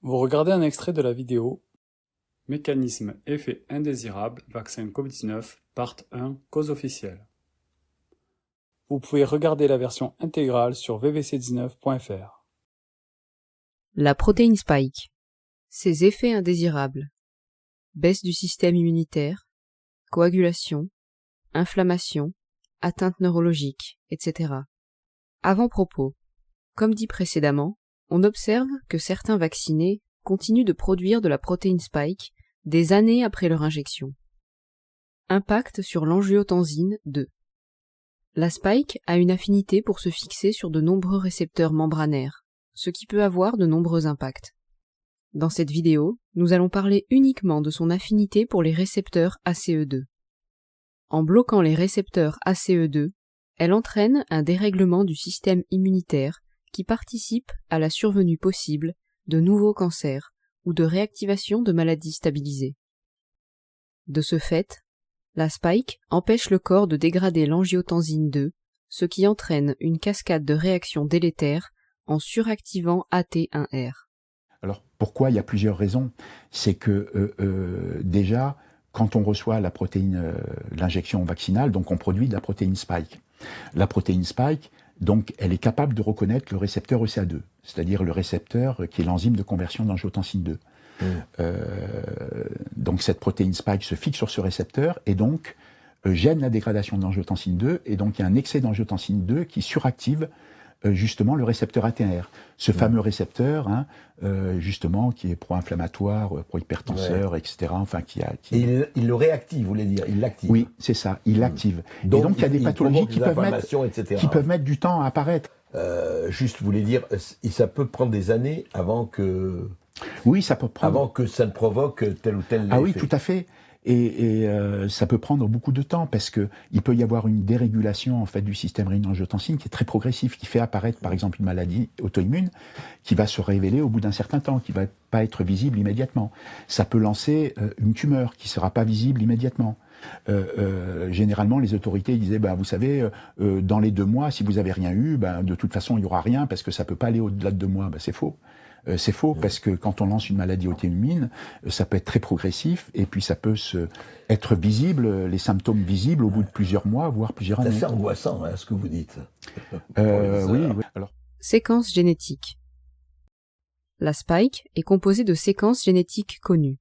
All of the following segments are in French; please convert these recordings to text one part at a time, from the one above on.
Vous regardez un extrait de la vidéo Mécanisme, effet indésirable, vaccin Covid-19, part 1, cause officielle. Vous pouvez regarder la version intégrale sur vvc19.fr. La protéine spike. Ses effets indésirables. Baisse du système immunitaire, coagulation, inflammation, atteinte neurologique, etc. Avant-propos. Comme dit précédemment, on observe que certains vaccinés continuent de produire de la protéine spike des années après leur injection. Impact sur l'angiotensine 2. La spike a une affinité pour se fixer sur de nombreux récepteurs membranaires, ce qui peut avoir de nombreux impacts. Dans cette vidéo, nous allons parler uniquement de son affinité pour les récepteurs ACE2. En bloquant les récepteurs ACE2, elle entraîne un dérèglement du système immunitaire qui participe à la survenue possible de nouveaux cancers ou de réactivation de maladies stabilisées. De ce fait, la spike empêche le corps de dégrader l'angiotensine 2, ce qui entraîne une cascade de réactions délétères en suractivant AT1R. Alors pourquoi? Il y a plusieurs raisons. C'est que déjà, quand on reçoit la protéine, l'injection vaccinale, donc on produit de la protéine spike. La protéine spike, donc, elle est capable de reconnaître le récepteur ECA2, c'est-à-dire le récepteur qui est l'enzyme de conversion d'angiotensine 2. Donc cette protéine spike se fixe sur ce récepteur et donc gêne la dégradation d'angiotensine 2, et donc il y a un excès d'angiotensine 2 qui suractive justement le récepteur AT1R, ce fameux récepteur, justement, qui est pro-inflammatoire, pro-hypertenseur, etc. Enfin, il le réactive, vous voulez dire, il l'active. Oui, c'est ça, il l'active. Et donc il y a des pathologies qui peuvent mettre du temps à apparaître. Juste, vous voulez dire, ça peut prendre des années avant que... Oui, ça peut prendre... Avant que ça ne provoque tel ou tel effet. Ah oui, tout à fait. Et ça peut prendre beaucoup de temps parce que il peut y avoir une dérégulation en fait du système rénine-angiotensine qui est très progressif, qui fait apparaître par exemple une maladie auto-immune qui va se révéler au bout d'un certain temps, qui va pas être visible immédiatement. Ça peut lancer une tumeur qui sera pas visible immédiatement. Généralement, les autorités disaient, vous savez, dans les 2 mois, si vous avez rien eu, de toute façon, il y aura rien parce que ça peut pas aller au-delà de 2 mois. C'est faux. C'est faux parce que quand on lance une maladie auto-immune, ça peut être très progressif et puis ça peut être visible, les symptômes visibles au bout de plusieurs mois, voire plusieurs années. C'est assez angoissant, ce que vous dites. Oui. Alors. Séquence génétique. La spike est composée de séquences génétiques connues.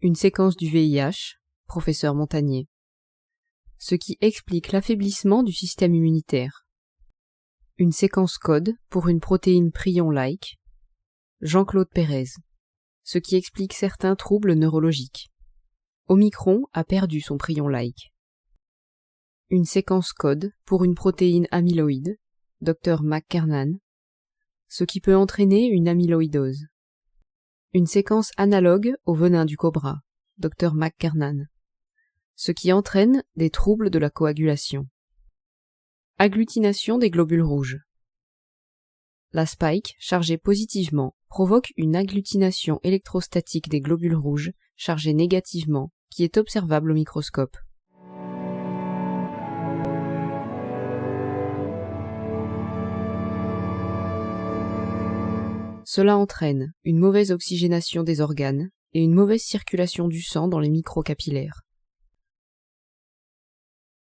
Une séquence du VIH, professeur Montagnier, ce qui explique l'affaiblissement du système immunitaire. Une séquence code pour une protéine prion-like, Jean-Claude Pérez, ce qui explique certains troubles neurologiques. Omicron a perdu son prion-like. Une séquence code pour une protéine amyloïde, Dr McKernan, ce qui peut entraîner une amyloïdose. Une séquence analogue au venin du cobra, Dr McKernan, ce qui entraîne des troubles de la coagulation. Agglutination des globules rouges. La spike, chargée positivement, provoque une agglutination électrostatique des globules rouges chargés négativement, qui est observable au microscope. Cela entraîne une mauvaise oxygénation des organes et une mauvaise circulation du sang dans les microcapillaires.